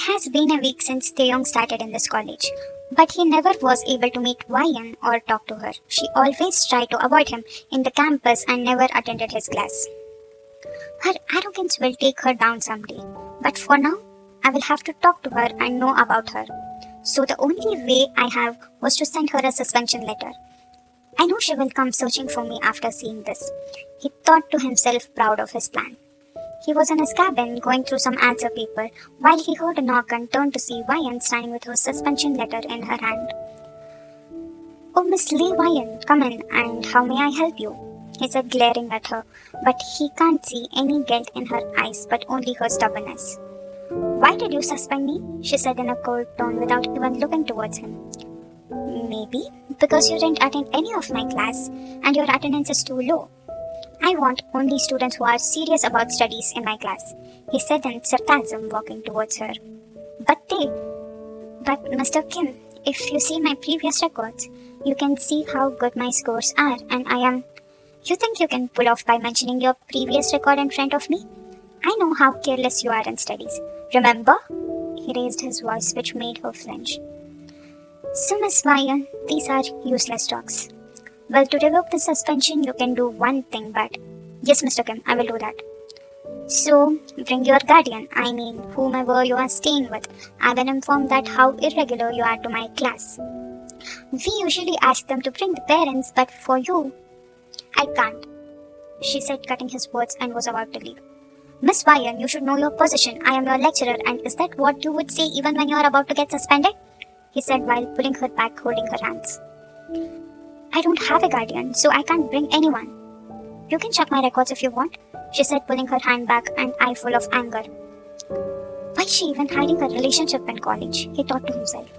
has been a week since Taehyung started in this college, but he never was able to meet Wayan or talk to her. She always tried to avoid him in the campus and never attended his class. Her arrogance will take her down someday, but for now, I will have to talk to her and know about her. So the only way I have was to send her a suspension letter. I know she will come searching for me after seeing this. He thought to himself, proud of his plan. He was in his cabin going through some answer paper while he heard a knock and turned to see Wayan standing with her suspension letter in her hand. "Oh, Miss Lee Wayan, come in, and how may I help you?" he said, glaring at her, but he can't see any guilt in her eyes but only her stubbornness. "Why did you suspend me?" she said in a cold tone without even looking towards him. "Maybe because you didn't attend any of my class and your attendance is too low. I want only students who are serious about studies in my class," he said in sarcasm, walking towards her. But Mr. Kim, if you see my previous records, you can see how good my scores are, and I am... You think you can pull off by mentioning your previous record in front of me? I know how careless you are in studies. Remember?" He raised his voice, which made her flinch. "So, Miss Wayan, these are useless talks. Well, to revoke the suspension, you can do one thing, but..." "Yes, Mr. Kim, I will do that." "So, bring your guardian, I mean, whomever you are staying with. I will inform that how irregular you are to my class. We usually ask them to bring the parents, but for you, I can't," she said, cutting his words, and was about to leave. "Miss Wayan, you should know your position. I am your lecturer, and is that what you would say even when you are about to get suspended?" he said while pulling her back, holding her hands. "I don't have a guardian, so I can't bring anyone." "You can check my records if you want," she said, pulling her hand back, an eye full of anger. Why is she even hiding her relationship in college? He thought to himself.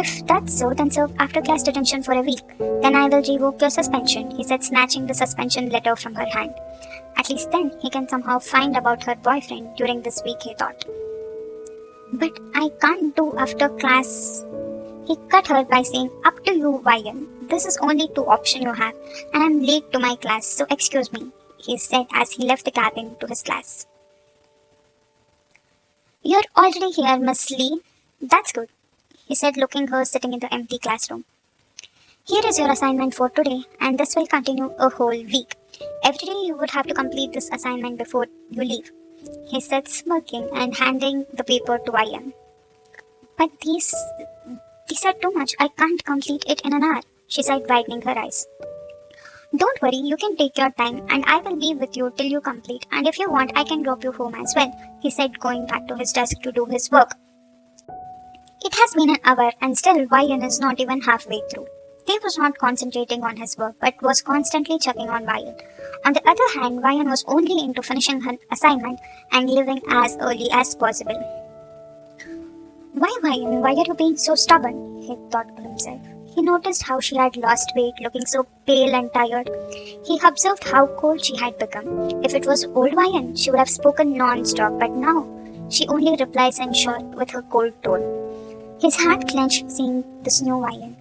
"If that's so, then serve after class detention for a week. Then I will revoke your suspension," he said, snatching the suspension letter from her hand. At least then he can somehow find about her boyfriend during this week, he thought. "But I can't do after class." He cut her by saying, "Up to you, Wayan. This is only two options you have, and I'm late to my class, so excuse me," he said as he left the cabin to his class. "You're already here, Miss Lee. That's good," he said, looking her sitting in the empty classroom. "Here is your assignment for today, and this will continue a whole week. Every day you would have to complete this assignment before you leave," he said, smirking and handing the paper to Wayan. "But these are too much. I can't complete it in an hour," she said, widening her eyes. "Don't worry, you can take your time, and I will be with you till you complete, and if you want, I can drop you home as well," he said, going back to his desk to do his work. It has been an hour, and still Wayan is not even halfway through. He was not concentrating on his work, but was constantly checking on Wayan. On the other hand, Wayan was only into finishing her assignment and leaving as early as possible. "Why, Wayan, why are you being so stubborn?" he thought to himself. He noticed how she had lost weight, looking so pale and tired. He observed how cold she had become. If it was old Wayan, she would have spoken non-stop, but now she only replies in short with her cold tone. His heart clenched seeing this new Wayan.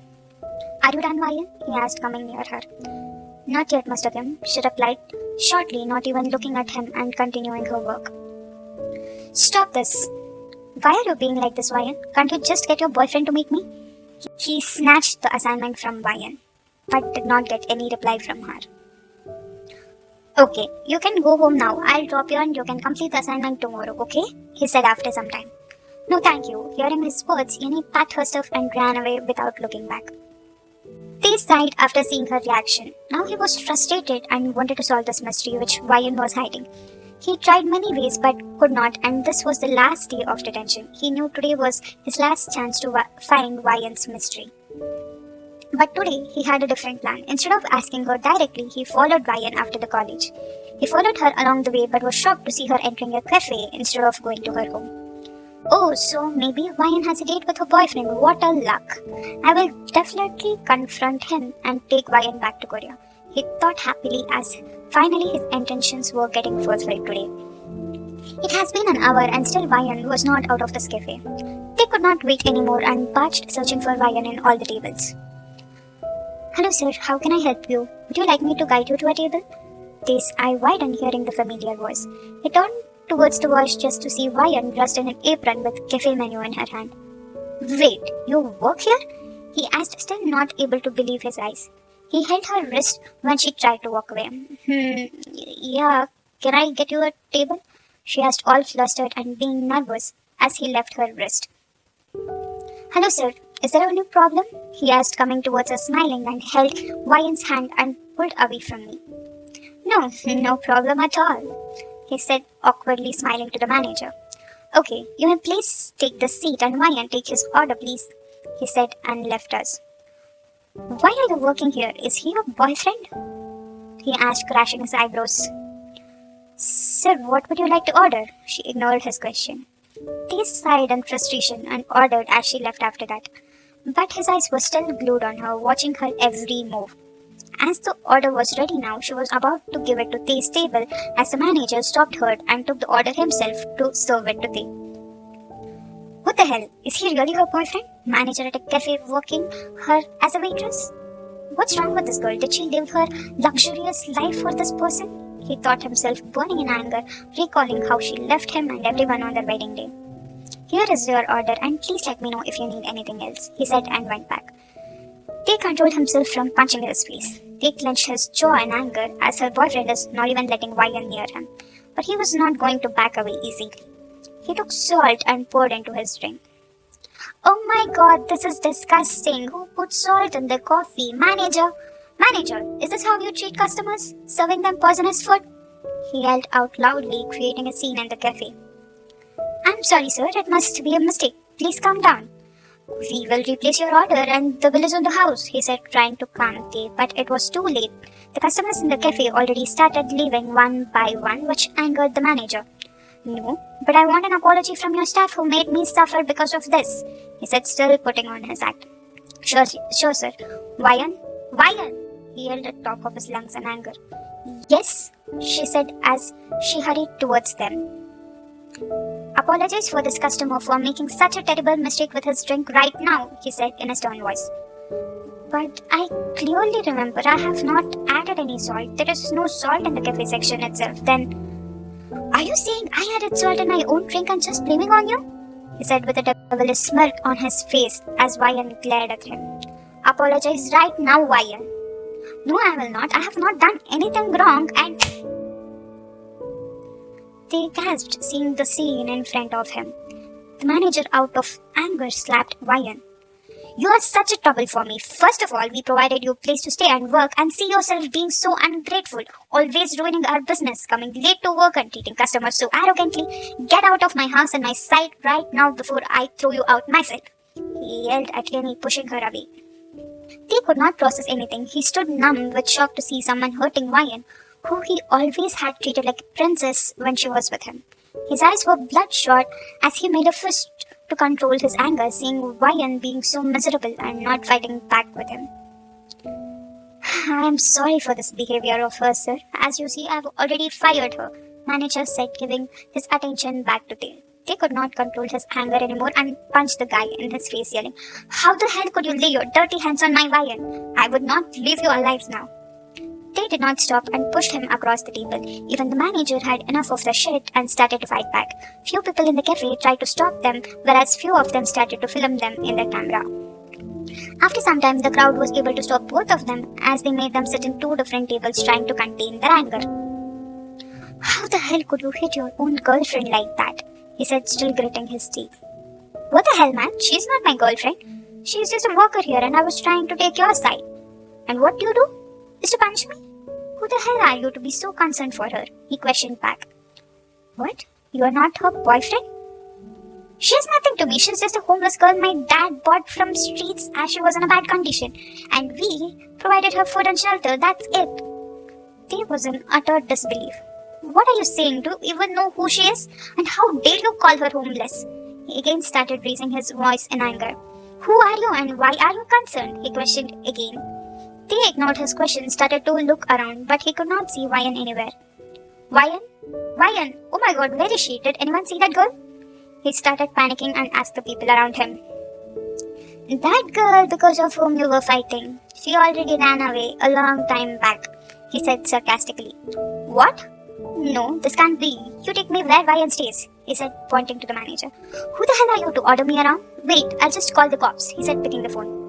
"Are you done, Wayan?" he asked, coming near her. "Not yet, Mr. Kim," she replied shortly, not even looking at him and continuing her work. "Stop this. Why are you being like this, Wayan? Can't you just get your boyfriend to meet me?" He snatched the assignment from Wayan, but did not get any reply from her. "Okay, you can go home now. I'll drop you and you can complete the assignment tomorrow, okay?" he said after some time. "No, thank you." Hearing his words, Yeni packed her stuff and ran away without looking back. They sighed after seeing her reaction. Now he was frustrated and wanted to solve this mystery which Wayan was hiding. He tried many ways but could not, and this was the last day of detention. He knew today was his last chance to find Wayan's mystery. But today he had a different plan. Instead of asking her directly, he followed Wayan after the college. He followed her along the way but was shocked to see her entering a cafe instead of going to her home. Oh, so maybe Wayan has a date with her boyfriend. What a luck. I will definitely confront him and take Wayan back to Korea, he thought happily as finally his intentions were getting fulfilled today. It has been an hour and still Wayan was not out of this cafe. They could not wait anymore and barged searching for Wayan in all the tables. "Hello sir, how can I help you? Would you like me to guide you to a table?" His eye widened hearing the familiar voice. He turned towards the wash just to see Wayan dressed in an apron with cafe menu in her hand. Wait, you work here? He asked, still not able to believe his eyes. He held her wrist when she tried to walk away. Yeah, can I get you a table? She asked, all flustered and being nervous as he left her wrist. Hello, sir. Is there a new problem? He asked, coming towards her smiling, and held Wayan's hand and pulled away from me. No, no problem at all, he said, awkwardly smiling to the manager. Okay, you may please take the seat and Wayan take his order, please, he said and left us. Why are you working here? Is he your boyfriend? He asked, crashing his eyebrows. Sir, what would you like to order? She ignored his question. They sighed in frustration and ordered as she left after that. But his eyes were still glued on her, watching her every move. As the order was ready now, she was about to give it to Tae's table as the manager stopped her and took the order himself to serve it to Tae. What the hell? Is he really her boyfriend? Manager at a cafe working her as a waitress? What's wrong with this girl? Did she live her luxurious life for this person? He thought himself burning in anger, recalling how she left him and everyone on their wedding day. Here is your order and please let me know if you need anything else, he said and went back. Tae controlled himself from punching his face. Tae clenched his jaw in anger as her boyfriend is not even letting Wayan near him. But he was not going to back away easily. He took salt and poured into his drink. Oh my god, this is disgusting. Who put salt in the coffee? Manager, is this how you treat customers? Serving them poisonous food? He yelled out loudly, creating a scene in the cafe. I'm sorry, sir. It must be a mistake. Please calm down. We will replace your order and the bill is on the house, he said, trying to calm Tae, but it was too late. The customers in the cafe already started leaving one by one, which angered the manager. No, but I want an apology from your staff who made me suffer because of this, he said, still putting on his act. Sure, sir. Wayan, he yelled at the top of his lungs in anger. Yes, she said as she hurried towards them. Apologize for this customer for making such a terrible mistake with his drink right now, he said in a stern voice. But I clearly remember I have not added any salt. There is no salt in the cafe section itself. Then, are you saying I added salt in my own drink and just blaming on you? He said with a devilish smirk on his face as Wayan glared at him. Apologize right now, Wayan. No, I will not. I have not done anything wrong and... They gasped, seeing the scene in front of him. The manager, out of anger, slapped Wayan. You are such a trouble for me. First of all, we provided you a place to stay and work, and see yourself being so ungrateful, always ruining our business, coming late to work and treating customers so arrogantly. Get out of my house and my sight right now before I throw you out myself. He yelled at Lenny, pushing her away. Tae could not process anything. He stood numb with shock to see someone hurting Wayan, who he always had treated like a princess when she was with him. His eyes were bloodshot as he made a fist to control his anger, seeing Wayan being so miserable and not fighting back with him. I am sorry for this behavior of hers, sir. As you see, I have already fired her, manager said, giving his attention back to Tae. Tae could not control his anger anymore and punched the guy in his face, yelling, How the hell could you lay your dirty hands on my Wayan? I would not leave you alive now. Tae did not stop and pushed him across the table. Even the manager had enough of the shit and started to fight back. Few people in the cafe tried to stop them, whereas few of them started to film them in their camera. After some time, the crowd was able to stop both of them as they made them sit in two different tables trying to contain their anger. How the hell could you hit your own girlfriend like that? He said, still gritting his teeth. What the hell, man? She's not my girlfriend. She's just a worker here and I was trying to take your side. And what do? Is to punch me? Who the hell are you to be so concerned for her? He questioned back. What? You are not her boyfriend? She has nothing to me. She's just a homeless girl my dad bought from streets as she was in a bad condition. And we provided her food and shelter. That's it. Tae was in utter disbelief. What are you saying? Do you even know who she is? And how dare you call her homeless? He again started raising his voice in anger. Who are you and why are you concerned? He questioned again. Tae ignored his question, started to look around, but he could not see Wayan anywhere. Wayan? Oh my god, where is she? Did anyone see that girl? He started panicking and asked the people around him. That girl because of whom you were fighting. She already ran away a long time back, he said sarcastically. What? No, this can't be. You take me where Wayan stays, he said, pointing to the manager. Who the hell are you to order me around? Wait, I'll just call the cops, he said, picking the phone.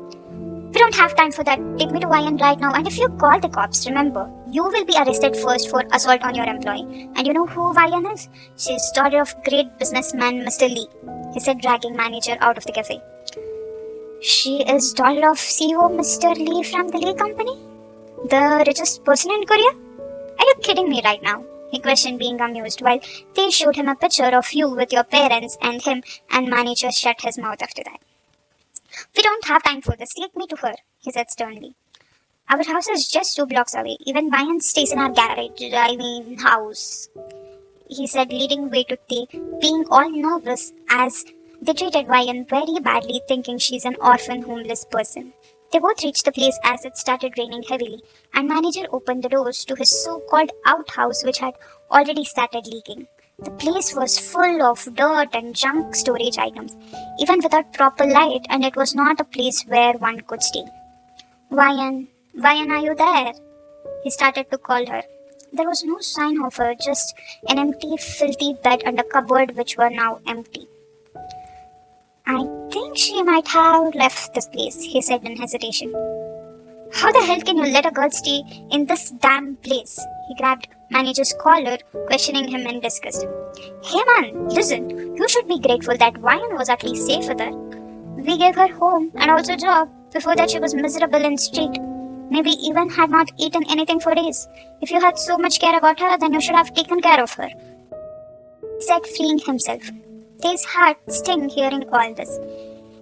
We don't have time for that. Take me to Wayan right now, and if you call the cops, remember, you will be arrested first for assault on your employee. And you know who Wayan is? She's daughter of great businessman Mr. Lee, he said, dragging manager out of the cafe. She is daughter of CEO Mr. Lee from the Lee company? The richest person in Korea? Are you kidding me right now? He questioned, being amused, while they showed him a picture of you with your parents and him, and manager shut his mouth after that. We don't have time for this. Take me to her, he said sternly. Our house is just 2 blocks away. Even Wayan stays in our house, he said, leading way to Tae, being all nervous as they treated Wayan very badly, thinking she's an orphan homeless person. They both reached the place as it started raining heavily, and manager opened the doors to his so-called outhouse, which had already started leaking. The place was full of dirt and junk storage items, even without proper light, and it was not a place where one could stay. Wayan, are you there? He started to call her. There was no sign of her, just an empty, filthy bed and a cupboard which were now empty. I think she might have left this place, he said in hesitation. How the hell can you let a girl stay in this damn place? He grabbed manager's collar, questioning him in disgust. Hey man, listen, you should be grateful that Wayan was at least safe with her. We gave her home and also job. Before that she was miserable in street. Maybe even had not eaten anything for days. If you had so much care about her, then you should have taken care of her, he said, freeing himself. His heart stung hearing all this.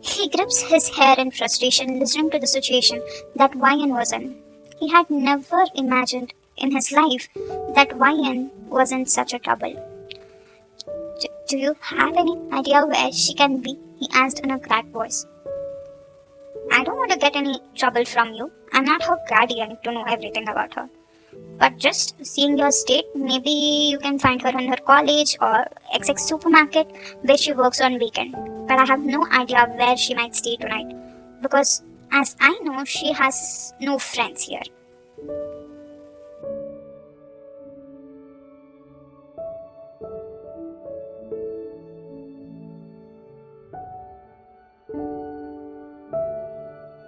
He grips his hair in frustration, listening to the situation that Wayan was in. He had never imagined in his life that Wayan was in such a trouble. Do you have any idea where she can be? He asked in a cracked voice. I don't want to get any trouble from you. I'm not her guardian to know everything about her. But just seeing your state, maybe you can find her in her college or XX supermarket where she works on weekend. But I have no idea where she might stay tonight, because as I know, she has no friends here.